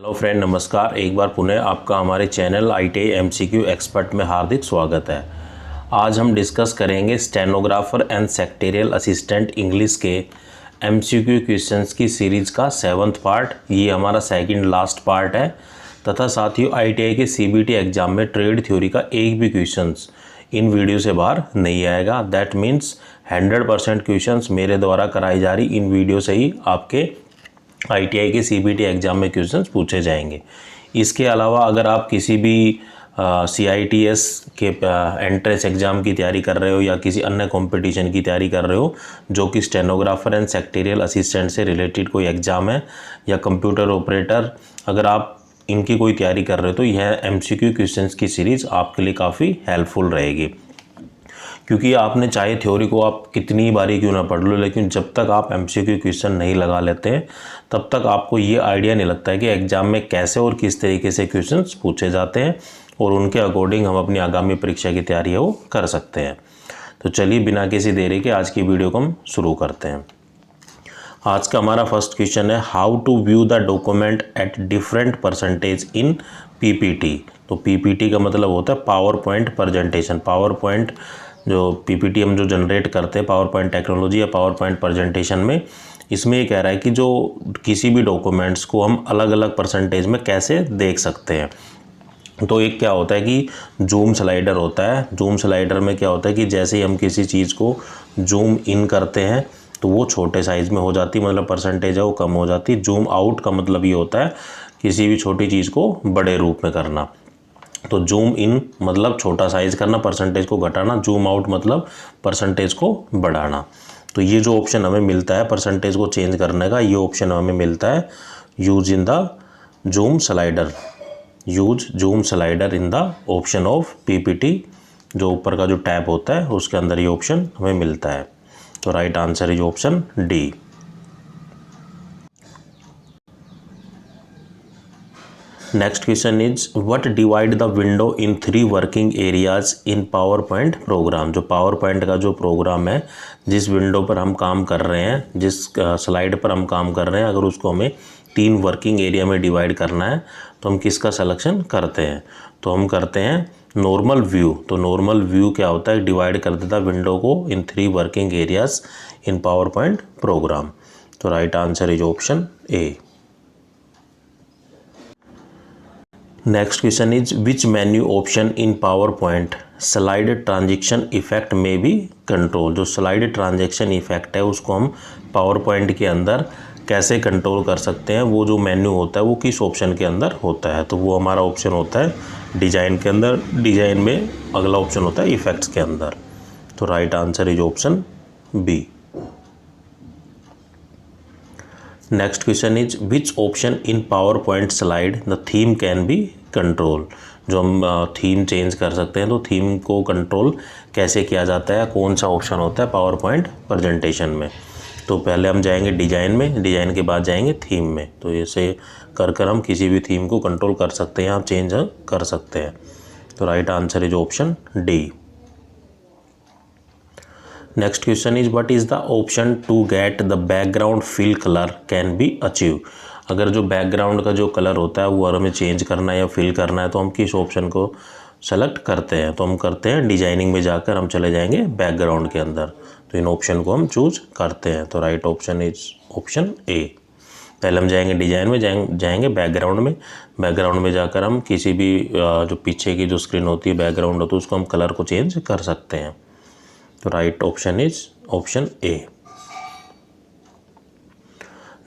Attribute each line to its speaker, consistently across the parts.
Speaker 1: Hello friend, नमस्कार। एक बार पुनः आपका हमारे चैनल ITI MCQ एक्सपर्ट में हार्दिक स्वागत है। आज हम डिस्कस करेंगे stenographer and secretarial assistant English के MCQ क्वेश्चंस की सीरीज़ का 7वां पार्ट। ये हमारा सेकंड लास्ट पार्ट है तथा साथियों ITI के CBT एग्ज़ाम में ट्रेड थ्योरी का एक भी क्वेश्चंस इन वीडियो से बाहर नहीं आएगा। दैट मीन्स 100% क्वेश्चंस मेरे द्वारा कराई जा रही इन वीडियो से ही आपके ITI के CBT एग्ज़ाम में क्वेश्चंस पूछे जाएंगे। इसके अलावा अगर आप किसी भी CITS के एंट्रेंस एग्ज़ाम की तैयारी कर रहे हो या किसी अन्य कंपटीशन की तैयारी कर रहे हो जो कि स्टेनोग्राफर एंड सेक्रेटरियल असिस्टेंट से रिलेटेड कोई एग्ज़ाम है या कंप्यूटर ऑपरेटर, अगर आप इनकी कोई तैयारी कर रहे हो तो यह MCQ क्वेश्चंस की सीरीज़ आपके लिए काफ़ी हेल्पफुल रहेगी। क्योंकि आपने चाहे थ्योरी को आप कितनी बारी क्यों ना पढ़ लो, लेकिन जब तक आप MCQ क्वेश्चन नहीं लगा लेते हैं तब तक आपको ये आइडिया नहीं लगता है कि एग्ज़ाम में कैसे और किस तरीके से क्वेश्चंस पूछे जाते हैं और उनके अकॉर्डिंग हम अपनी आगामी परीक्षा की तैयारी है वो कर सकते हैं। तो चलिए बिना किसी देरी के आज की वीडियो को हम शुरू करते हैं। आज का हमारा फर्स्ट क्वेश्चन है, how to view the document at different percentage in PPT। तो PPT का मतलब होता है PowerPoint presentation. PowerPoint जो PPT हम जो जनरेट करते हैं पावर पॉइंट टेक्नोलॉजी या पावर पॉइंट प्रेजेंटेशन में, इसमें ये कह रहा है कि जो किसी भी डॉक्यूमेंट्स को हम अलग अलग परसेंटेज में कैसे देख सकते हैं। तो एक क्या होता है कि जूम स्लाइडर होता है। जूम स्लाइडर में क्या होता है कि जैसे ही हम किसी चीज़ को जूम इन करते हैं तो वो छोटे साइज़ में हो जाती, मतलब परसेंटेज है वो कम हो जाती। जूम आउट का मतलब ये होता है किसी भी छोटी चीज़ को बड़े रूप में करना। तो जूम इन मतलब छोटा साइज़ करना, परसेंटेज को घटाना। जूम आउट मतलब परसेंटेज को बढ़ाना। तो ये जो ऑप्शन हमें मिलता है परसेंटेज को चेंज करने का, ये ऑप्शन हमें मिलता है use in the zoom slider. Use zoom slider in the option of PPT। जो ऊपर का जो टैब होता है उसके अंदर ये ऑप्शन हमें मिलता है। तो right answer is option D. Next question is what divide the window in 3 working areas in PowerPoint program. जो पावर पॉइंट का जो प्रोग्राम है, जिस विंडो पर हम काम कर रहे हैं, जिस स्लाइड पर हम काम कर रहे हैं, अगर उसको हमें 3 वर्किंग एरिया में डिवाइड करना है तो हम किसका सिलेक्शन करते हैं? तो हम करते हैं नॉर्मल व्यू। तो नॉर्मल व्यू क्या होता है? डिवाइड कर देता है विंडो को in 3 working areas in PowerPoint program. तो right answer is option A. Next question is which menu option in PowerPoint slide transaction effect में भी कंट्रोल। जो स्लाइड ट्रांजेक्शन इफेक्ट है उसको हम पावर पॉइंट के अंदर कैसे कंट्रोल कर सकते हैं, वो जो मेन्यू होता है वो किस ऑप्शन के अंदर होता है? तो वो हमारा ऑप्शन होता है डिजाइन के अंदर। डिजाइन में अगला ऑप्शन होता है इफेक्ट्स के अंदर। तो right answer is option B. Next question is which option in PowerPoint slide the theme can be control. जो हम थीम चेंज कर सकते हैं, तो थीम को कंट्रोल कैसे किया जाता है, कौन सा ऑप्शन होता है पावर पॉइंट प्रेजेंटेशन में? तो पहले हम जाएंगे डिजाइन में, डिजाइन के बाद जाएंगे थीम में। तो ऐसे कर कर हम किसी भी थीम को कंट्रोल कर सकते हैं, आप चेंज कर सकते हैं। तो right answer is option D. Next question is what is the option to get the background fill colour can be achieve. अगर जो बैकग्राउंड का जो कलर होता है वो हमें चेंज करना है या फिल करना है तो हम किस ऑप्शन को सेलेक्ट करते हैं? तो हम करते हैं डिजाइनिंग में जाकर हम चले जाएंगे बैकग्राउंड के अंदर। तो इन ऑप्शन को हम चूज करते हैं। तो राइट ऑप्शन इज ऑप्शन ए। पहले हम जाएंगे डिजाइन में, जाएंगे बैकग्राउंड में। बैकग्राउंड में जाकर हम किसी भी जो पीछे की जो स्क्रीन होती है बैकग्राउंड होती है उसको हम कलर को चेंज कर सकते हैं। तो right option is option A.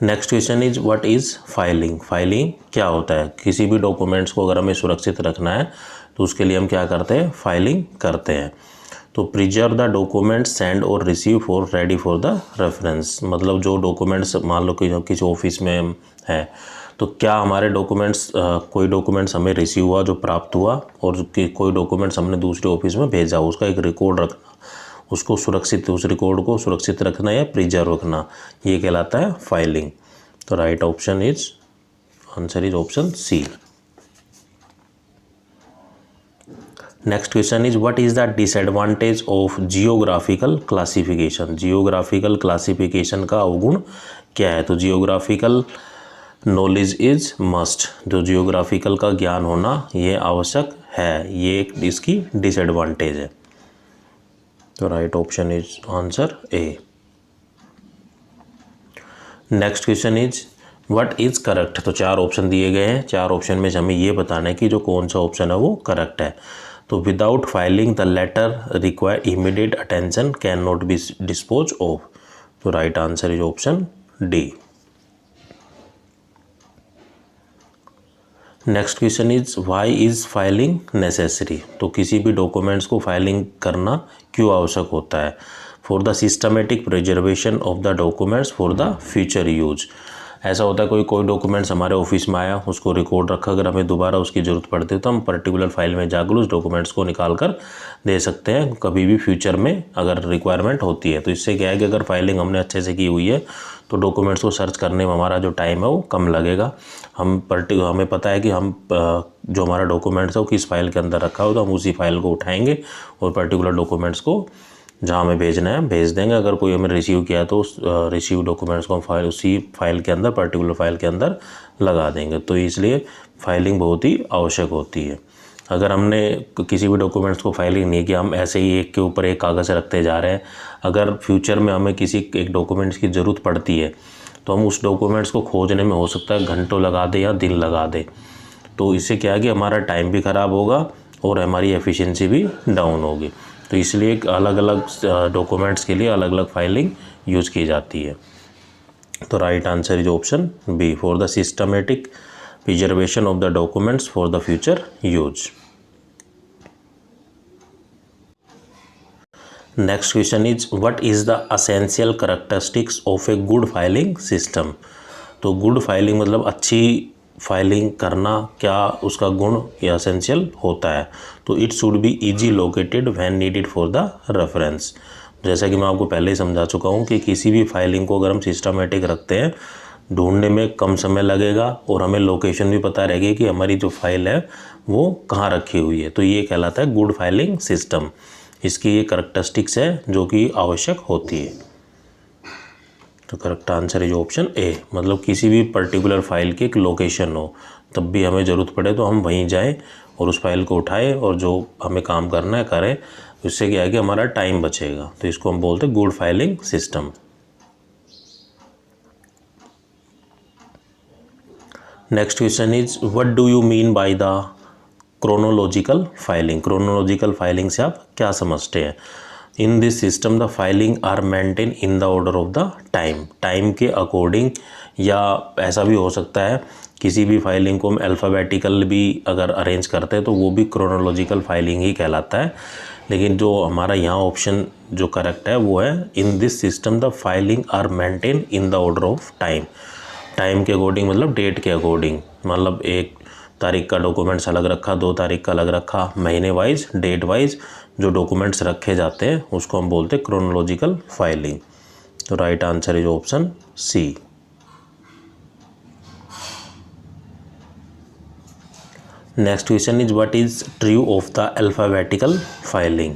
Speaker 1: Next question is what is filing. Filing क्या होता है? किसी भी डॉक्यूमेंट्स को अगर हमें सुरक्षित रखना है तो उसके लिए हम क्या करते हैं? फाइलिंग करते हैं। तो प्रिजर्व द डॉक्यूमेंट सेंड और receive for ready for the reference. मतलब जो डॉक्यूमेंट्स मान लो कि किसी ऑफिस में है तो क्या हमारे डॉक्यूमेंट्स कोई डॉक्यूमेंट्स हमें रिसीव हुआ, जो प्राप्त हुआ, और कोई डॉक्यूमेंट्स हमने दूसरे ऑफिस में भेजा, उसका एक रिकॉर्ड रखना, उसको सुरक्षित, उस रिकॉर्ड को सुरक्षित रखना या प्रिजर्व रखना, ये कहलाता है फाइलिंग। तो right option is answer is option C. Next question is what is the disadvantage of geographical classification. Geographical classification का अवगुण क्या है? तो जियोग्राफिकल नॉलेज इज मस्ट, जो जियोग्राफिकल का ज्ञान होना ये आवश्यक है, ये एक इसकी डिसएडवांटेज है। तो right option is answer A. Next question is what is correct. तो 4 ऑप्शन दिए गए हैं, 4 ऑप्शन में से हमें ये बताना है कि जो कौन सा ऑप्शन है वो करेक्ट है। तो without filing the letter require immediate attention can not be dispose of. तो right answer is option D. Next question is why is filing necessary. तो किसी भी डॉक्यूमेंट्स को फाइलिंग करना क्यों आवश्यक होता है। For the systematic preservation of the documents for the future use. ऐसा होता है कोई डॉक्यूमेंट्स हमारे ऑफिस में आया, उसको रिकॉर्ड रखा, अगर हमें दोबारा उसकी ज़रूरत पड़ती है तो हम पर्टिकुलर फाइल में जाकर उस डॉक्यूमेंट्स को निकाल कर दे सकते हैं कभी भी फ्यूचर में अगर रिक्वायरमेंट होती है। तो इससे क्या है कि अगर फाइलिंग हमने अच्छे से की हुई है तो डॉक्यूमेंट्स को सर्च करने में हमारा जो टाइम है वो कम लगेगा। हमें पता है कि हम जो हमारा डॉक्यूमेंट्स है वो किस फाइल के अंदर रखा हो, तो हम उसी फाइल को उठाएंगे और पर्टिकुलर डॉक्यूमेंट्स को जहाँ हमें भेजना है भेज देंगे। अगर कोई हमें रिसीव किया है तो उस रिसीव डॉक्यूमेंट्स को हम फाइल उसी फाइल के अंदर पर्टिकुलर फाइल के अंदर लगा देंगे। तो इसलिए फाइलिंग बहुत ही आवश्यक होती है। अगर हमने किसी भी डॉक्यूमेंट्स को फाइलिंग नहीं किया, हम ऐसे ही एक के ऊपर एक कागज़ रखते जा रहे हैं, अगर फ्यूचर में हमें किसी एक डॉक्यूमेंट्स की ज़रूरत पड़ती है तो हम उस डॉक्यूमेंट्स को खोजने में हो सकता है घंटों लगा दे या दिन लगा दे। तो इससे क्या है कि हमारा टाइम भी ख़राब होगा और हमारी एफिशिएंसी भी डाउन होगी। तो इसलिए अलग अलग डॉक्यूमेंट्स के लिए अलग अलग फाइलिंग यूज़ की जाती है। तो right answer is option B for the systematic preservation of the documents for the future use. Next question is what is the essential characteristics of a good filing system. तो good filing मतलब अच्छी filing करना क्या उसका गुण या essential होता है। तो it should be easy located when needed for the reference. जैसा कि मैं आपको पहले ही समझा चुका हूँ कि किसी भी फाइलिंग को अगर हम सिस्टमेटिक रखते हैं ढूंढने में कम समय लगेगा और हमें लोकेशन भी पता रहेगी कि हमारी जो फाइल है वो कहाँ रखी हुई है। तो ये कहलाता है गुड फाइलिंग सिस्टम। इसकी ये कैरेक्टरिस्टिक्स है जो कि आवश्यक होती है। तो करेक्ट आंसर इज ऑप्शन ए, मतलब किसी भी पर्टिकुलर फाइल की एक लोकेशन हो, तब भी हमें ज़रूरत पड़े तो हम वहीं जाएं और उस फाइल को उठाएं और जो हमें काम करना है करें। इससे क्या है कि हमारा टाइम बचेगा। तो इसको हम बोलते हैं good filing system. Next question is what do you mean by the chronological filing. Chronological filing से आप क्या समझते हैं। In this system the filing are maintain in the order of the time के अकॉर्डिंग, या ऐसा भी हो सकता है किसी भी फाइलिंग को हम अल्फ़ाबेटिकल भी अगर अरेंज करते हैं तो वो भी क्रोनोलॉजिकल फाइलिंग ही कहलाता है। लेकिन जो हमारा यहाँ ऑप्शन जो करेक्ट है वो है in this system the filing are maintain in the order of time के अकॉर्डिंग मतलब डेट के अकॉर्डिंग, मतलब 1 तारीख का डॉक्यूमेंट्स अलग रखा, 2 तारीख का अलग रखा, महीने वाइज डेट वाइज जो डॉक्यूमेंट्स रखे जाते हैं उसको हम बोलते हैं क्रोनोलॉजिकल फाइलिंग। तो right answer is option C. Next question is what is true of the alphabetical filing.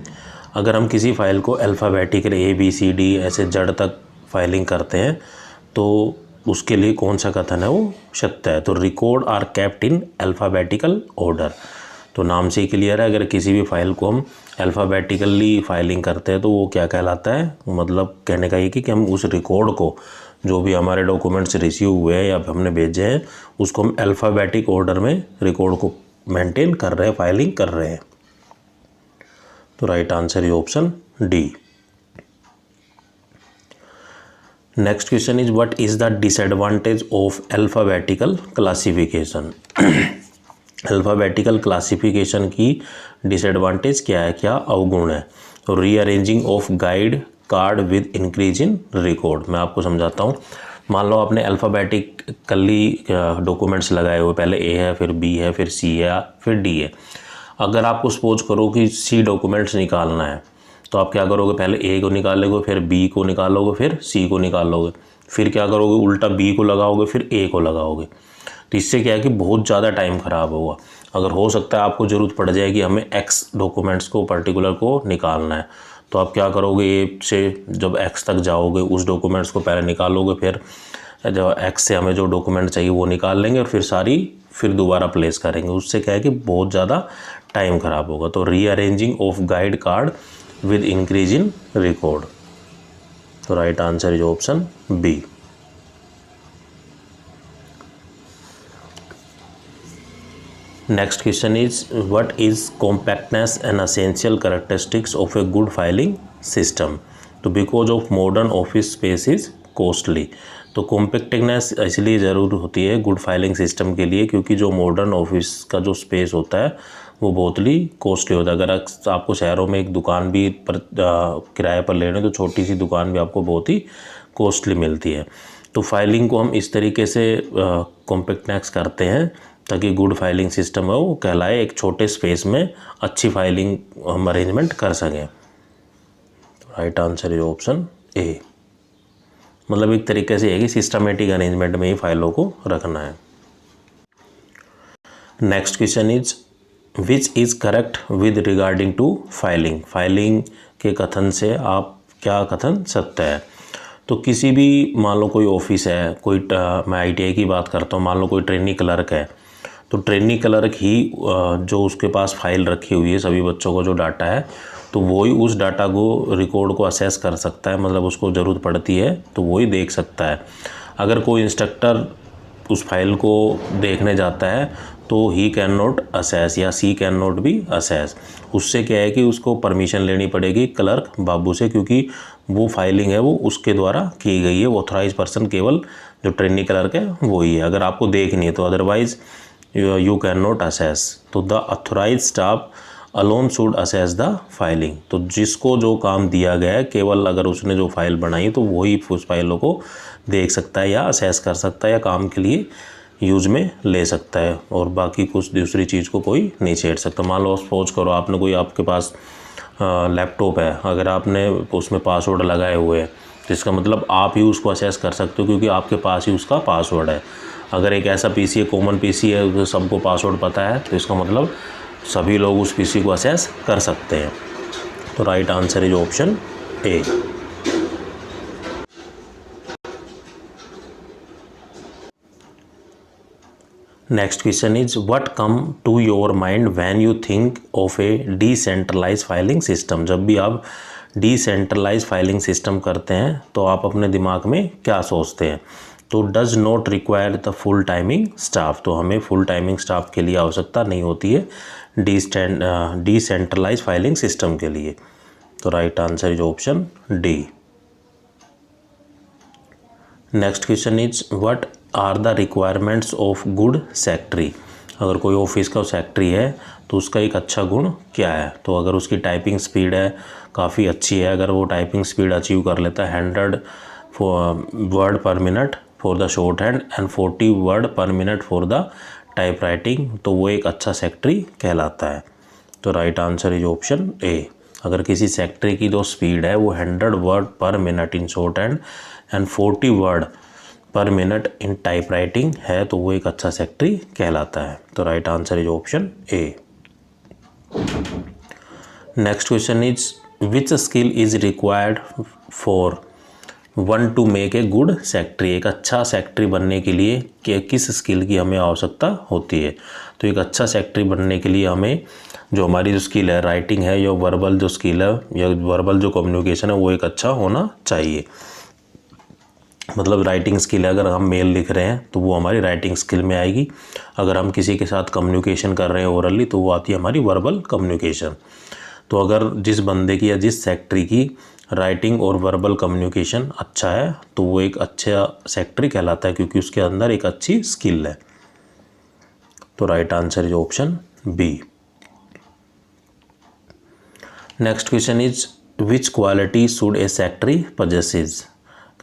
Speaker 1: अगर हम किसी फाइल को अल्फ़ाबेटिकल ABCD ऐसे जड़ तक फाइलिंग करते हैं तो उसके लिए कौन सा कथन है वो सत्य है। तो record are kept in alphabetical order. तो नाम से ही क्लियर है, अगर किसी भी फाइल को हम अल्फ़ाबेटिकली फाइलिंग करते हैं तो वो क्या कहलाता है, मतलब कहने का ये कि हम उस रिकॉर्ड को जो भी हमारे डॉक्यूमेंट्स रिसीव हुए हैं या हमने भेजे हैं उसको हम अल्फ़ाबेटिक ऑर्डर में रिकॉर्ड को मेंटेन कर रहे हैं, फाइलिंग कर रहे हैं। तो right answer is option D. Next question is what is the disadvantage of alphabetical classification. Alphabetical classification की डिसएडवांटेज क्या है, क्या अवगुण है। तो rearranging of guide card with increase in record. मैं आपको समझाता हूँ। मान लो आपने अल्फ़ाबेटिकली डॉक्यूमेंट्स लगाए हुए, पहले A है, फिर B है, फिर C है, फिर D है। अगर आपको सपोज करो कि C डॉक्यूमेंट्स निकालना है तो आप क्या करोगे, पहले A को निकालोगे, फिर B को निकालोगे, फिर C को निकालोगे, फिर क्या करोगे उल्टा B को लगाओगे, फिर A को लगाओगे। तो इससे क्या है कि बहुत ज़्यादा टाइम ख़राब होगा। अगर हो सकता है आपको ज़रूरत पड़ जाए कि हमें X डॉक्यूमेंट्स को पर्टिकुलर को निकालना है तो आप क्या करोगे, A से जब X तक जाओगे उस डॉक्यूमेंट्स को पहले निकालोगे, फिर जो एक्स से हमें जो डॉक्यूमेंट चाहिए वो निकाल लेंगे और फिर दोबारा प्लेस करेंगे। उससे क्या है कि बहुत ज़्यादा टाइम ख़राब होगा। तो rearranging of guide card with increase in record. तो right answer is option B. Next question is what is compactness an essential characteristics of a good filing system. तो because of modern office space is costly. तो compactness इसलिए ज़रूर होती है good filing system के लिए क्योंकि जो मॉडर्न ऑफिस का जो स्पेस होता है वो बहुत ही कॉस्टली होता है। अगर आपको शहरों में एक दुकान भी पर किराए पर लेने तो छोटी सी दुकान भी आपको बहुत ही कॉस्टली मिलती है। तो फाइलिंग को हम इस तरीके से कॉम्पैक्टनेस करते हैं ताकि गुड फाइलिंग सिस्टम है वो कहलाए, एक छोटे स्पेस में अच्छी फाइलिंग हम अरेंजमेंट कर सकें। राइट आंसर इज ऑप्शन ए। मतलब एक तरीके से है कि सिस्टमेटिक अरेंजमेंट में ही फाइलों को रखना है। Next question is which is correct with regarding to filing. Filing के कथन से आप क्या कथन सत्य है। तो किसी भी मान लो कोई ऑफिस है, कोई मैं ITI की बात करता हूँ, मान लो कोई ट्रेनी क्लर्क है, तो ट्रेनी क्लर्क ही जो उसके पास फाइल रखी हुई है सभी बच्चों को जो डाटा है तो वही उस डाटा को रिकॉर्ड को असेस कर सकता है। मतलब उसको ज़रूरत पड़ती है तो वही देख सकता है। अगर कोई इंस्ट्रक्टर उस फाइल को देखने जाता है तो ही कैन नॉट असेस या सी कैन नॉट बी असेस। उससे क्या है कि उसको परमिशन लेनी पड़ेगी क्लर्क बाबू से, क्योंकि वो फाइलिंग है वो उसके द्वारा की गई है। ऑथराइज पर्सन केवल जो ट्रेनी क्लर्क है वही है अगर आपको देखनी है तो, otherwise you can not access. तो the authorise staff alone should access the filing. तो जिसको जो काम दिया गया है केवल अगर उसने जो फाइल बनाई तो वही उस फाइलों को देख सकता है या असेस कर सकता है या काम के लिए यूज में ले सकता है, और बाकी कुछ दूसरी चीज़ को कोई नहीं छेड़ सकता। मान लो सपोज करो आपने कोई आपके पास लैपटॉप है, अगर आपने उसमें पासवर्ड लगाए हुए हैं तो इसका मतलब आप ही उसको असेस कर सकते हो क्योंकि आपके पास ही उसका पासवर्ड है। अगर एक ऐसा PC है, कॉमन PC है, तो सबको पासवर्ड पता है तो इसका मतलब सभी लोग उस PC को असेस कर सकते हैं। तो right answer is option A. Next question is what come to your mind when you think of a decentralize filing system. जब भी आप डिसेंट्रलाइज फाइलिंग सिस्टम करते हैं तो आप अपने दिमाग में क्या सोचते हैं। तो does not require the full timing staff. तो हमें फुल टाइमिंग स्टाफ के लिए आवश्यकता नहीं होती है डिसेंट्रलाइज फाइलिंग सिस्टम के लिए। तो right answer is option D. Next question is what are the requirements of good secretary. अगर कोई ऑफिस का सेक्रेटरी है तो उसका एक अच्छा गुण क्या है। तो अगर उसकी टाइपिंग स्पीड है काफ़ी अच्छी है, अगर वो टाइपिंग स्पीड अचीव कर लेता है 100 वर्ड पर minute for the short hand and 40 word पर minute for the type writing, तो वो एक अच्छा सेक्रेटरी कहलाता है। तो राइट आंसर इज ऑप्शन ए। अगर किसी सेक्रेटरी की जो स्पीड है वो 100 वर्ड पर minute in short hand and 40 word पर मिनट इन टाइप राइटिंग है तो वो एक अच्छा सेक्रेटरी कहलाता है। तो right answer is option A. Next question is which skill is required for one two make a good secretary. एक अच्छा सेक्रेटरी बनने के लिए किस स्किल की हमें आवश्यकता होती है। तो एक अच्छा सेक्रेटरी बनने के लिए हमें जो हमारी जो स्किल है राइटिंग है या वर्बल जो स्किल है या वर्बल जो कम्युनिकेशन है वो एक अच्छा होना चाहिए। मतलब राइटिंग स्किल है, अगर हम मेल लिख रहे हैं तो वो हमारी राइटिंग स्किल में आएगी। अगर हम किसी के साथ कम्युनिकेशन कर रहे हैं ओरली तो वो आती है हमारी वर्बल कम्युनिकेशन। तो अगर जिस बंदे की या जिस सेक्रेटरी की राइटिंग और वर्बल कम्युनिकेशन अच्छा है तो वो एक अच्छा सेक्रेटरी कहलाता है क्योंकि उसके अंदर एक अच्छी स्किल है। तो right answer is option B. Next question is which quality should a secretary possesses.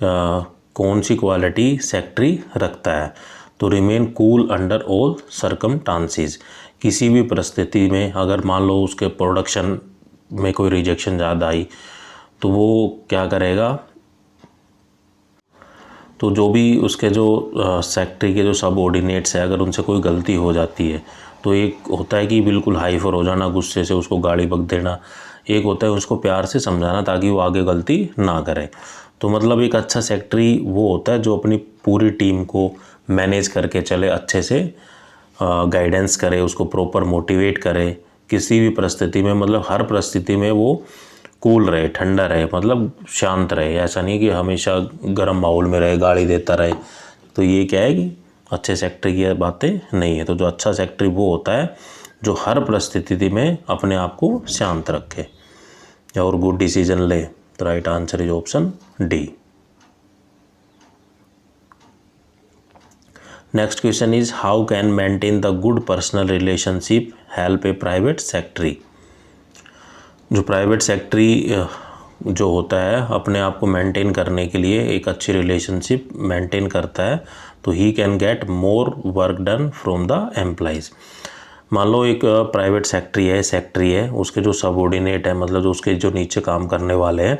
Speaker 1: कौन सी क्वालिटी सेक्रेटरी रखता है। तो remain cool under all circumstances. किसी भी परिस्थिति में अगर मान लो उसके प्रोडक्शन में कोई रिजेक्शन ज़्यादा आई तो वो क्या करेगा। तो जो भी उसके जो सेक्रेटरी के जो सबऑर्डिनेट्स है अगर उनसे कोई गलती हो जाती है तो एक होता है कि बिल्कुल हाइफर हो जाना, गुस्से से उसको गाली बक देना, एक होता है उसको प्यार से समझाना ताकि वो आगे गलती ना करे। तो मतलब एक अच्छा सेक्रेटरी वो होता है जो अपनी पूरी टीम को मैनेज करके चले, अच्छे से गाइडेंस करे, उसको प्रॉपर मोटिवेट करे किसी भी परिस्थिति में, मतलब हर परिस्थिति में वो कूल रहे, ठंडा रहे, मतलब शांत रहे। ऐसा नहीं कि हमेशा गर्म माहौल में रहे, गाली देता रहे। तो ये क्या है कि अच्छे सेक्रेटरी की बातें नहीं है। तो जो अच्छा सेक्रेटरी वो होता है जो हर परिस्थिति में अपने आप को शांत रखे और गुड डिसीजन ले। तो right answer is option D. Next question is how can maintain the good personal relationship help A private secretary. जो प्राइवेट सेक्रेटरी जो होता है अपने आप को मेंटेन करने के लिए एक अच्छी रिलेशनशिप मेंटेन करता है, तो he can get more work done from the employees. मान लो एक प्राइवेट सेक्रेटरी है, उसके जो सबऑर्डिनेट है, मतलब जो उसके जो नीचे काम करने वाले हैं,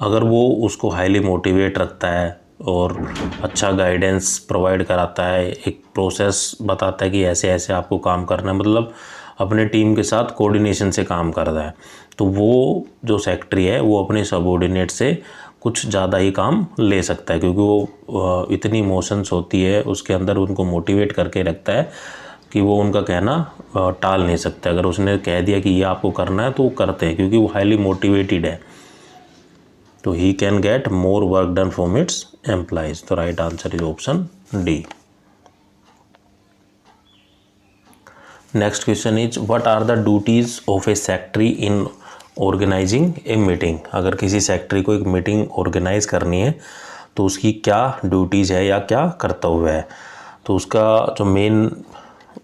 Speaker 1: अगर वो उसको हाईली मोटिवेट रखता है और अच्छा गाइडेंस प्रोवाइड कराता है, एक प्रोसेस बताता है कि ऐसे ऐसे आपको काम करना है, मतलब अपने टीम के साथ कोऑर्डिनेशन से काम करता है, तो वो जो सेक्रेटरी है वो अपने सबऑर्डिनेट से कुछ ज़्यादा ही काम ले सकता है, क्योंकि वो इतनी इमोशंस होती है उसके अंदर, उनको मोटिवेट करके रखता है कि वो उनका कहना टाल नहीं सकते। अगर उसने कह दिया कि ये आपको करना है तो वो करते हैं, क्योंकि वो हाईली मोटिवेटेड है। तो he can get more work done from its employees. तो right answer is option D. Next question is what are the duties of a secretary in organising a meeting. अगर किसी सेक्रेटरी को एक meeting organise करनी है तो उसकी क्या ड्यूटीज़ है या क्या कर्तव्य है। तो उसका जो मेन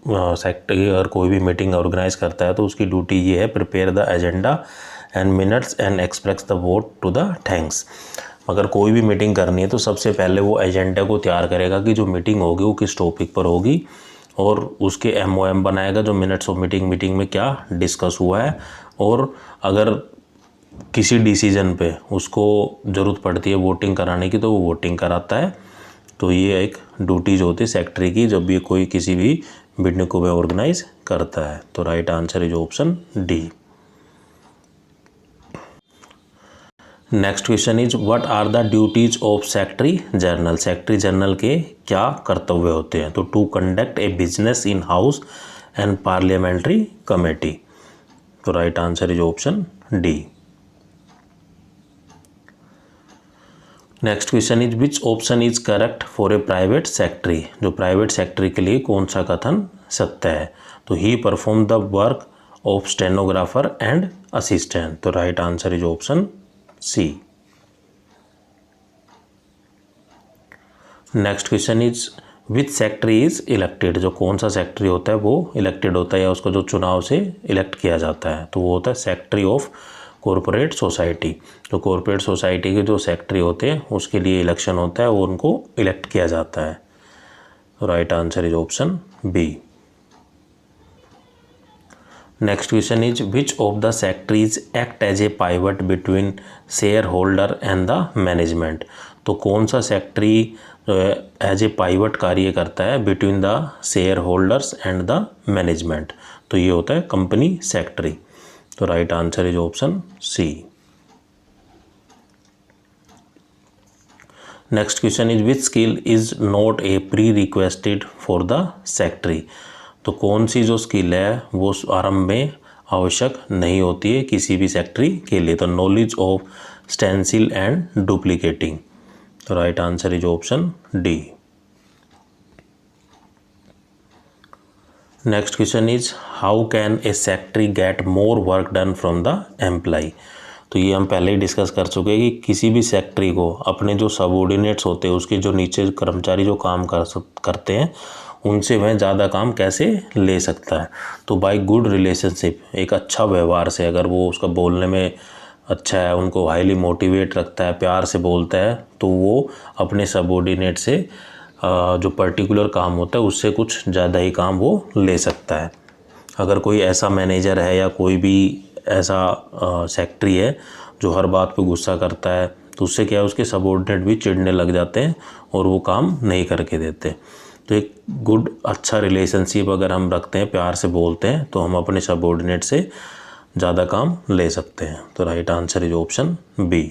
Speaker 1: सेक्रेटरी अगर कोई भी मीटिंग ऑर्गेनाइज करता है तो उसकी ड्यूटी ये है, prepare the agenda and minutes and express the vote to the thanks. अगर कोई भी मीटिंग करनी है तो सबसे पहले वो एजेंडा को तैयार करेगा कि जो मीटिंग होगी वो किस टॉपिक पर होगी, और उसके MOM बनाएगा, जो मिनट्स ऑफ मीटिंग में क्या डिस्कस हुआ है, और अगर किसी डिसीजन पे उसको ज़रूरत पड़ती है वोटिंग कराने की तो वो वोटिंग कराता है। तो ये एक ड्यूटीज होती है सेक्रेटरी की जब भी कोई किसी भी मीटिंग को ऑर्गेनाइज करता है। तो right answer is option D. Next question is what are the duties of secretary general. Secretary general के क्या कर्तव्य होते हैं। तो to conduct a business in house and parliamentary committee. तो right answer is option D. Next question is which option is correct for a private secretary. जो private secretary के लिए कौन सा कथन सत्य है। तो he perform the work of stenographer and assistant. तो right answer is option C. Next question is which secretary is elected. जो कौन सा सेक्रेटरी होता है वो इलेक्टेड होता है या उसको जो चुनाव से इलेक्ट किया जाता है, तो वो होता है सेक्रेटरी ऑफ कॉरपोरेट सोसाइटी। तो कॉरपोरेट सोसाइटी के जो सेक्रेटरी होते हैं उसके लिए इलेक्शन होता है, वो उनको इलेक्ट किया जाता है। Right answer is option B. Next question is which of the secretaries act as a pivot between shareholder and the management. तो कौन सा सेक्रेटरी एज ए पाइवट कार्य करता है between the shareholders and the management. तो ये होता है कंपनी सेक्रेटरी। तो right answer is option C. Next question is which skill is not a pre requested for the secretary. तो कौन सी जो स्किल है वो आरंभ में आवश्यक नहीं होती है किसी भी सेक्रेटरी के लिए। तो knowledge of stencil and duplicating. तो right answer is option D. Next question is how can a secretary get more work done from the employ. तो ये हम पहले ही डिस्कस कर चुके हैं कि किसी भी सेक्रेटरी को अपने जो सबऑर्डिनेट्स होते हैं, उसके जो नीचे कर्मचारी जो काम करते हैं, उनसे वह ज़्यादा काम कैसे ले सकता है। तो बाय गुड रिलेशनशिप, एक अच्छा व्यवहार से, अगर वो उसका बोलने में अच्छा है, उनको हाईली मोटिवेट रखता है, प्यार से बोलता है, तो वो अपने सबऑर्डिनेट से जो पर्टिकुलर काम होता है उससे कुछ ज़्यादा ही काम वो ले सकता है। अगर कोई ऐसा मैनेजर है या कोई भी ऐसा सेक्रेटरी है जो हर बात पे गुस्सा करता है, तो उससे क्या है, उसके सबऑर्डिनेट भी चिढ़ने लग जाते हैं और वो काम नहीं करके देते। तो एक गुड अच्छा रिलेशनशिप अगर हम रखते हैं, प्यार से बोलते हैं, तो हम अपने सबऑर्डिनेट से ज़्यादा काम ले सकते हैं। तो right answer is option B.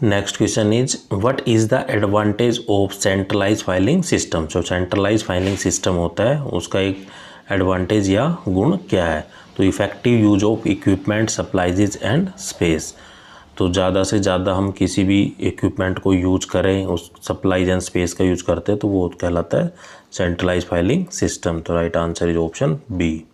Speaker 1: Next question is what is the advantage of centralize filing system. जो सेंट्रलाइज फाइलिंग सिस्टम होता है उसका एक एडवांटेज या गुण क्या है। तो effective use of equipment, supplies and space. तो ज़्यादा से ज़्यादा हम किसी भी इक्विपमेंट को यूज करें, उस सप्लाइज एंड स्पेस का यूज करते हैं, तो वो कहलाता है सेंट्रलाइज फाइलिंग सिस्टम। तो right answer is option B.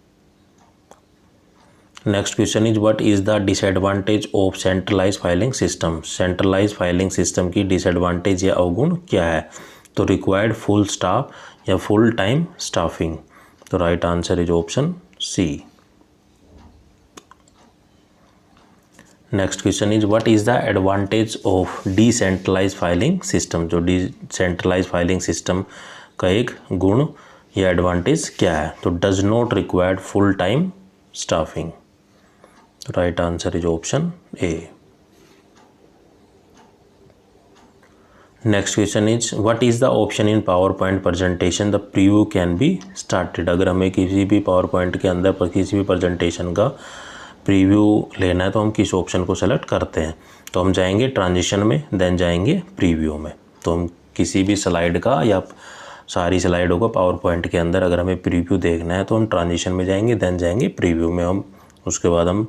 Speaker 1: Next question is what is the disadvantage of centralize filing system. Centralize filing system की डिसएडवांटेज या अवगुण क्या है। तो रिक्वायर्ड फुल स्टाफ या फुल टाइम स्टाफिंग। तो right answer is option C. Next question is what is the advantage of decentralize filing system. जो decentralise filing system का एक गुण या एडवांटेज क्या है। तो does not required full time staffing. Right answer is option A. Next question is what is the option in PowerPoint presentation the preview can be started. अगर हमें किसी भी पावर पॉइंट के अंदर पर किसी भी प्रेजेंटेशन का प्रीव्यू लेना है तो हम किस ऑप्शन को सेलेक्ट करते हैं। तो हम जाएंगे ट्रांजिशन में, देन जाएंगे प्रीव्यू में। तो हम किसी भी स्लाइड का या सारी स्लाइडों का पावर पॉइंट के अंदर अगर हमें प्रीव्यू देखना है तो हम ट्रांजिशन में जाएंगे, देन जाएंगे प्रीव्यू में। हम उसके बाद हम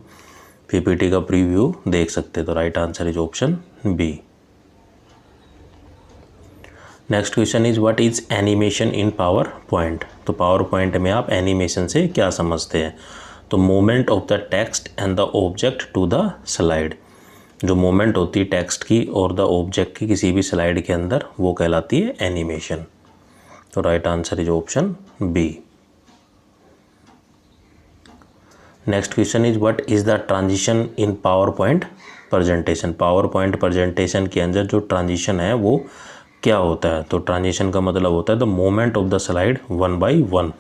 Speaker 1: पीपीटी का प्रीव्यू देख सकते हैं। तो right answer is option B. Next question is what is animation in PowerPoint. तो पावर पॉइंट में आप एनिमेशन से क्या समझते हैं। तो movement of the text and the object to the slide. जो मूवमेंट होती है टेक्स्ट की और द ऑब्जेक्ट की किसी भी स्लाइड के अंदर, वो कहलाती है एनिमेशन। तो right answer is option B. Next question is what is the transition in PowerPoint presentation. PowerPoint presentation के अंदर जो ट्रांजिशन है वो क्या होता है। तो ट्रांजिशन का मतलब होता है the movement of the slide one by one.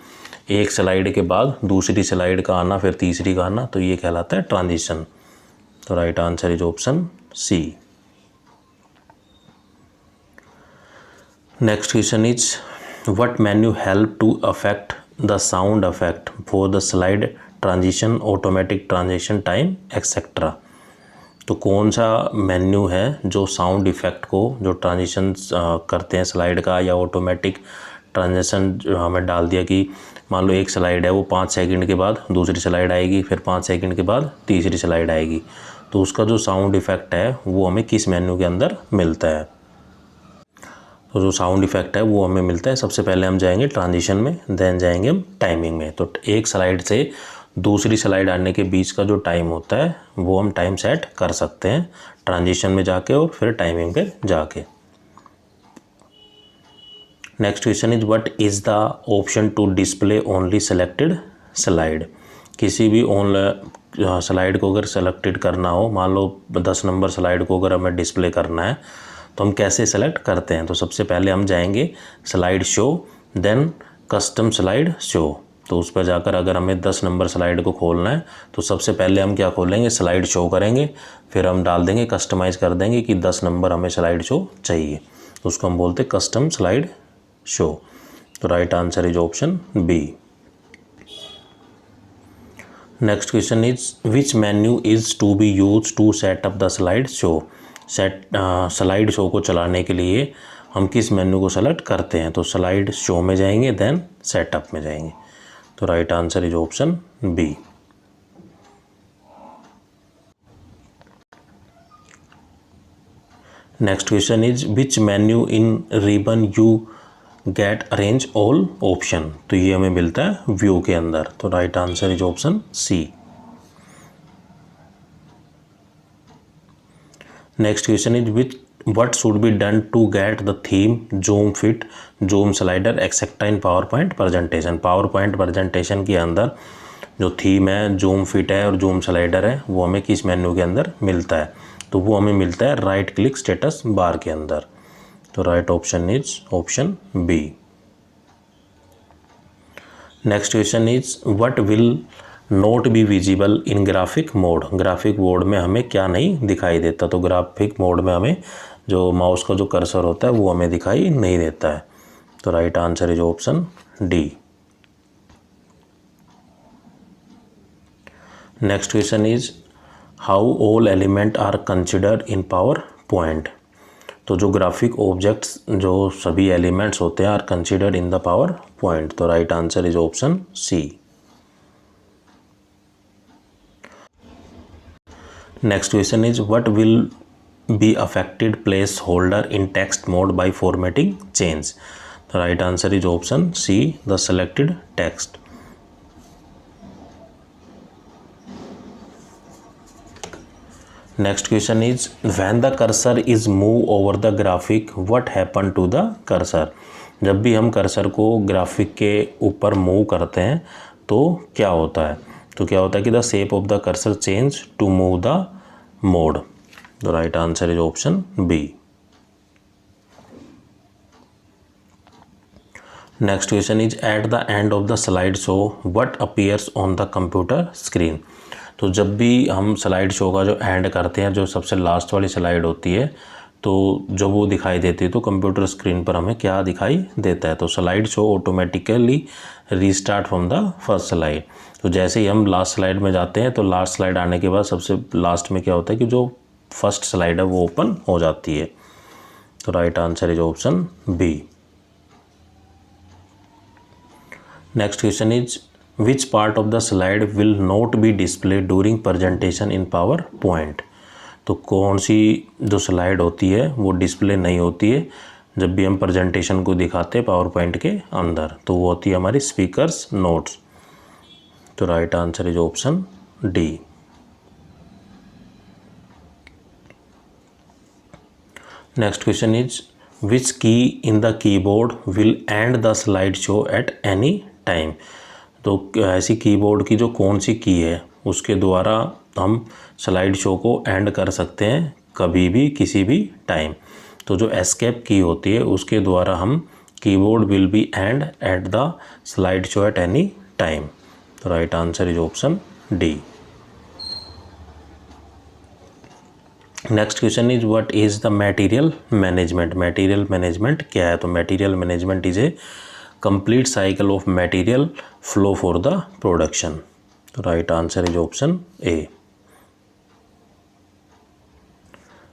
Speaker 1: एक स्लाइड के बाद दूसरी स्लाइड का आना, फिर तीसरी का आना, तो ये कहलाता है ट्रांजिशन। तो right answer is option C. Next question is what menu help to affect the sound effect for the slide transition, automatic transition time etcetera. तो कौन सा मेन्यू है जो साउंड इफेक्ट को, जो ट्रांजिशन करते हैं स्लाइड का या ऑटोमेटिक ट्रांजिशन जो हमें डाल दिया कि मान लो एक स्लाइड है वो 5 सेकंड के बाद दूसरी स्लाइड आएगी, फिर 5 सेकंड के बाद तीसरी स्लाइड आएगी, तो उसका जो साउंड इफेक्ट है वो हमें किस मेन्यू के अंदर मिलता है। तो जो साउंड इफेक्ट है वो हमें मिलता है, सबसे पहले हम जाएंगे ट्रांजिशन में, देन जाएंगे हम टाइमिंग में। तो एक स्लाइड से दूसरी स्लाइड आने के बीच का जो टाइम होता है वो हम टाइम सेट कर सकते हैं ट्रांजिशन में जाके और फिर टाइमिंग पे जाके। Next question is what is the option to display only selected slide. किसी भी स्लाइड को अगर सेलेक्टेड करना हो, मान लो 10 नंबर स्लाइड को अगर हमें डिस्प्ले करना है तो हम कैसे सेलेक्ट करते हैं। तो सबसे पहले हम जाएंगे slide show, then custom slide show. तो उस पर जाकर अगर हमें 10 नंबर स्लाइड को खोलना है तो सबसे पहले हम क्या खोलेंगे, स्लाइड शो करेंगे, फिर हम डाल देंगे, कस्टमाइज कर देंगे कि 10 नंबर हमें स्लाइड शो चाहिए, तो उसको हम बोलते हैं कस्टम स्लाइड शो। तो right answer is option B. Next question is which menu is to be use to set up the slide show. Slide show को चलाने के लिए हम किस मेन्यू को सेलेक्ट करते हैं। तो स्लाइड शो में जाएंगे, देन सेटअप में जाएंगे। तो right answer is option B. Next question is which menu in ribbon you get arrange all option. तो ये हमें मिलता है व्यू के अंदर। तो right answer is option C. Next question is which what should be done to get the theme, zoom fit, zoom slider etcetera in PowerPoint presentation. PowerPoint presentation के अंदर जो थीम है, zoom fit है और zoom slider है, वो हमें किस मेन्यू के अंदर मिलता है। तो वो हमें मिलता है राइट क्लिक स्टेटस बार के अंदर। तो right option is option B. Next question is what will not be visible in graphic mode. Graphic mode में हमें क्या नहीं दिखाई देता। तो ग्राफिक मोड में हमें जो माउस का जो कर्सर होता है वो हमें दिखाई नहीं देता है। तो right answer is option D. Next question is how all element are considered in PowerPoint. तो जो ग्राफिक ऑब्जेक्ट्स जो सभी एलिमेंट्स होते हैं are considered in the PowerPoint. तो right answer is option C. Next question is what will be affected placeholder in text mode by formatting change. The right answer is option C, the selected text. Next question is when the cursor is moved over the graphic, what happen to the cursor? जब भी हम cursor को graphic के ऊपर move करते हैं तो क्या होता है? तो क्या होता है कि the shape of the cursor change to move the mode. The right answer is option B. Next question is at the end of the slide show what appears on the computer screen. तो जब भी हम slide show का जो and करते हैं, जो सबसे लास्ट वाली स्लाइड होती है, तो जो वो दिखाई देती है तो कंप्यूटर स्क्रीन पर हमें क्या दिखाई देता है? तो slide show automatically restart from the first slide. तो जैसे ही हम लास्ट स्लाइड में जाते हैं तो लास्ट स्लाइड आने के बाद सबसे लास्ट में क्या होता है कि जो फर्स्ट स्लाइड है वो ओपन हो जाती है। तो right answer is option B. Next question is which part of the slide will not be display during presentation in PowerPoint. तो कौन सी जो स्लाइड होती है वो डिस्प्ले नहीं होती है जब भी हम प्रेजेंटेशन को दिखाते हैं पावर पॉइंट के अंदर? तो वो होती है हमारी स्पीकर्स नोट्स। तो right answer is option D. Next question is which key in the keyboard will end the slide show at any time. तो ऐसी कीबोर्ड की जो कौन सी की है उसके द्वारा हम स्लाइड शो को एंड कर सकते हैं कभी भी किसी भी टाइम। तो जो एस्केप की होती है उसके द्वारा हम keyboard will be end at the slide show at any time. तो right answer is option D. Next question is what is the material management. Material management क्या है? तो material management is a complete cycle of material flow for the production. The right answer is option A.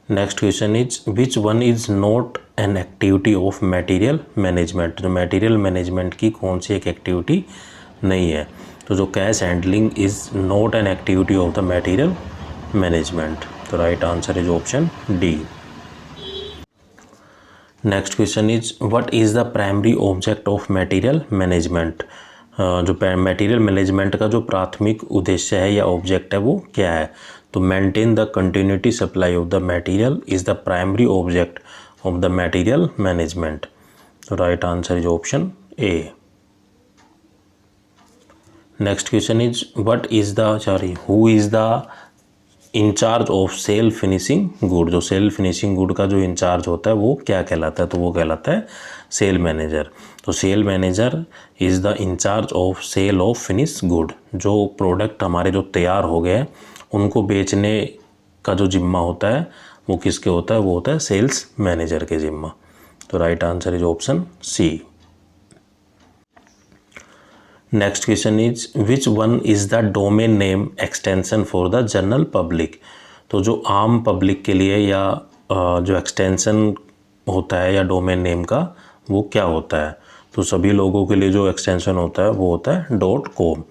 Speaker 1: Next question is which one is not an activity of material management। तो material management की कौन सी एक activity नहीं है? तो जो cash handling is not an activity of the material management. तो right answer is option D. Next question is what is the primary object of material management. जो मटेरियल मैनेजमेंट का जो प्राथमिक उद्देश्य है या ऑब्जेक्ट है वो क्या है? तो maintain the continuity supply of the material is the primary object of the material management. तो right answer is option A. Next question is what is the who is the in charge of sale finishing good. जो sale finishing good का जो in charge होता है वो क्या कहलाता है? तो वो कहलाता है सेल मैनेजर। तो sale manager is the in charge of sale of finish good. जो प्रोडक्ट हमारे जो तैयार हो गए उनको बेचने का जो जिम्मा होता है वो किसके होता है? वो होता है सेल्स मैनेजर के जिम्मा। तो right answer is option C. Next question is which one is the domain name extension for the general public. तो जो आम पब्लिक के लिए या जो एक्सटेंशन होता है या डोमेन नेम का वो क्या होता है? तो सभी लोगों के लिए जो एक्सटेंशन होता है वो होता है .com।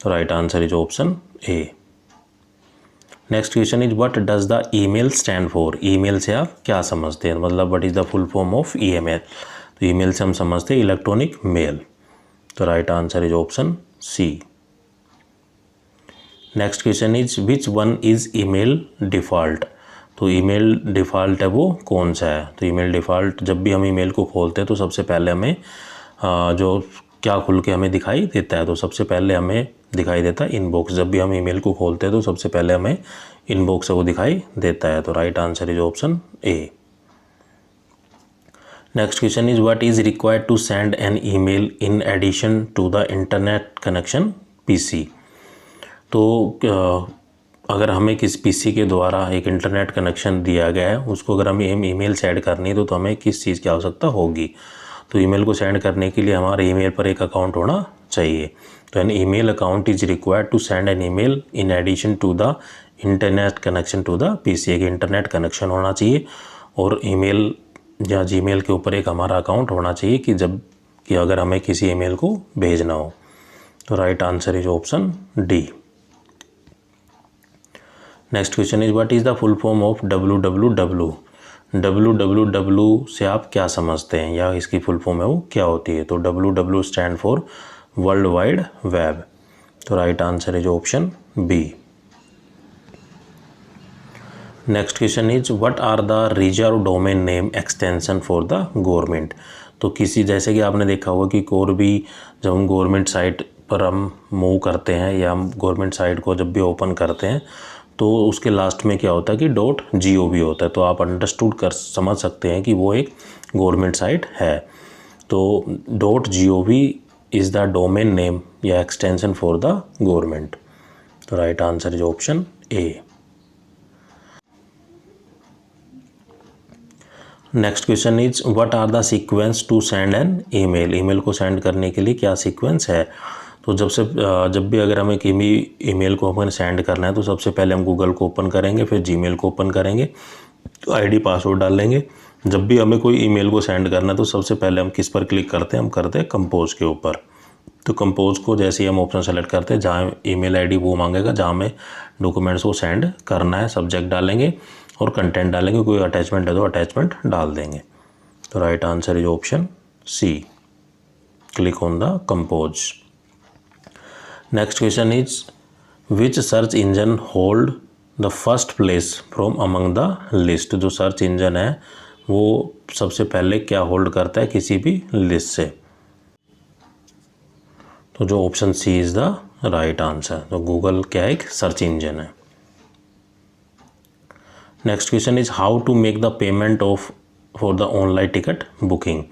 Speaker 1: तो right answer is option A. Next question is what does the email stand for. Email से आप क्या समझते हैं? मतलब what is the full form of email. तो ईमेल से हम समझते हैं इलेक्ट्रॉनिक मेल। तो right answer is option C. Next question is which one is email default. तो ईमेल डिफ़ॉल्ट है वो कौन सा है? तो ईमेल डिफ़ॉल्ट जब भी हम ईमेल को खोलते हैं तो सबसे पहले हमें जो क्या खुल के हमें दिखाई देता है? तो सबसे पहले हमें दिखाई देता है इनबॉक्स। जब भी हम ईमेल को खोलते हैं तो सबसे पहले हमें इनबॉक्स से वो दिखाई देता है। तो right answer is option A. Next question is what is required to send an email in addition to the internet connection PC. तो अगर हमें किस पीसी के द्वारा एक इंटरनेट कनेक्शन दिया गया है उसको अगर हमें ईमेल सेंड करनी है तो हमें किस चीज़ की आवश्यकता होगी? तो ईमेल को सेंड करने के लिए हमारे ईमेल पर एक अकाउंट होना चाहिए। तो an email account is required to send an email in addition to the internet connection to the PC, एक इंटरनेट कनेक्शन होना चाहिए और ईमेल या जीमेल के ऊपर एक हमारा अकाउंट होना चाहिए कि अगर हमें किसी ईमेल को भेजना हो। तो right answer is option D. Next question is what is the full form of www। www से आप क्या समझते हैं या इसकी फुल फॉर्म है वो क्या होती है। तो www stand for world wide web. तो right answer is option B. Next question is what are the reserve domain name extension for the government. तो किसी जैसे कि आपने देखा होगा कि कोई भी जब हम गवर्नमेंट साइट पर हम मूव करते हैं या हम गवर्नमेंट साइट को जब भी ओपन करते हैं तो उसके लास्ट में क्या होता है कि .gov होता है। तो आप अंडरस्टूड कर समझ सकते हैं कि वो एक गवर्नमेंट साइट है। तो .gov is the domain name या एक्सटेंशन फॉर द गवर्नमेंट। तो right answer is option A. Next question is what are the sequence to send an email. Email को सेंड करने के लिए क्या सीक्वेंस है। तो जब भी अगर हमें ईमेल को हमें सेंड करना है तो सबसे पहले हम गूगल को ओपन करेंगे, फिर जीमेल को ओपन करेंगे, आईडी पासवर्ड डाल लेंगे। जब भी हमें कोई ईमेल को सेंड करना है तो सबसे पहले हम किस पर क्लिक करते हैं, हम करते हैं कंपोज के ऊपर। तो कंपोज को जैसे ही हम ऑप्शन सेलेक्ट करते हैं जहाँ ईमेल आईडी वो मांगेगा जहाँ हमें डॉक्यूमेंट्स को सेंड करना है, सब्जेक्ट डालेंगे और कंटेंट डालेंगे, कोई अटैचमेंट है तो अटैचमेंट डाल देंगे। तो right answer is option C, click on the compose. Next question is which search engine hold the first place from among the list. जो सर्च इंजन है वो सबसे पहले क्या होल्ड करता है किसी भी लिस्ट से। तो जो option C is the right answer. तो गूगल क्या एक सर्च इंजन है। Next question is how to make the payment for the online ticket booking.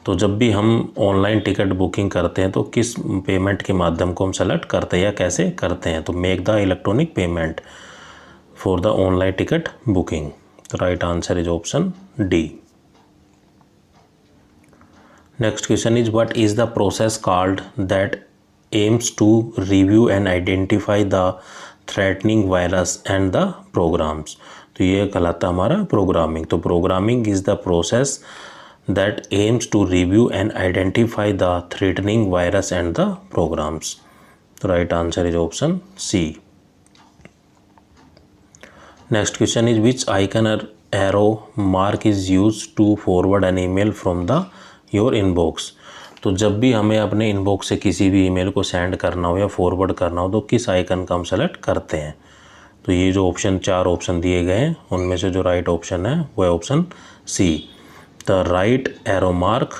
Speaker 1: तो जब भी हम ऑनलाइन टिकट बुकिंग करते हैं तो किस पेमेंट के माध्यम को हम सेलेक्ट करते हैं या कैसे करते हैं। तो make the electronic payment for the online ticket booking. तो right answer is option D. Next question is what is the process called that aims to review and identify the threatening virus and the programs. तो ये कहलाता है हमारा programming. तो programming is the process that aims to review and identify the threatening virus and the programs. तो right answer is option C. Next question is which icon arrow mark is use to forward an email from the your inbox. तो जब भी हमें अपने inbox से किसी भी email को सेंड करना हो या फॉरवर्ड करना हो तो किस आइकन का हम सेलेक्ट करते हैं। तो ये जो चार ऑप्शन दिए गए हैं उनमें से जो राइट ऑप्शन है वो है option C, the right arrow mark.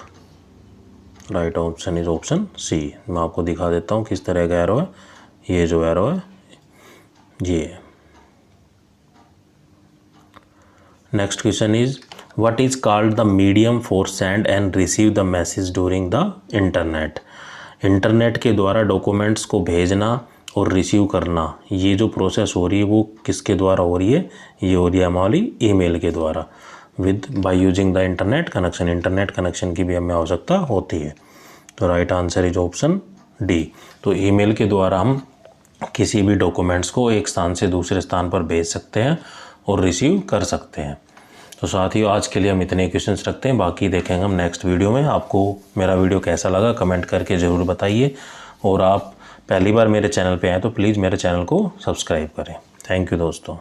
Speaker 1: Right option is option C. मैं आपको दिखा देता हूँ किस तरह का एरो है। ये जो एरो है ये। Next question is what is called the medium for send and receive the message during the internet. Internet के द्वारा डॉक्यूमेंट्स को भेजना और रिसीव करना, ये जो प्रोसेस हो रही है वो किसके द्वारा हो रही है। ये हो रही है हमारी ईमेल के द्वारा by using the internet connection. Internet connection की भी हमें आवश्यकता होती है। तो right answer is option D. तो ईमेल के द्वारा हम किसी भी डॉक्यूमेंट्स को एक स्थान से दूसरे स्थान पर भेज सकते हैं और रिसीव कर सकते हैं। तो साथियों आज के लिए हम इतने क्वेश्चंस रखते हैं, बाकी देखेंगे हम नेक्स्ट वीडियो में। आपको मेरा वीडियो कैसा लगा कमेंट करके ज़रूर बताइए और आप पहली बार मेरे चैनल पे आए तो प्लीज़ मेरे चैनल को सब्सक्राइब करें। थैंक यू दोस्तों।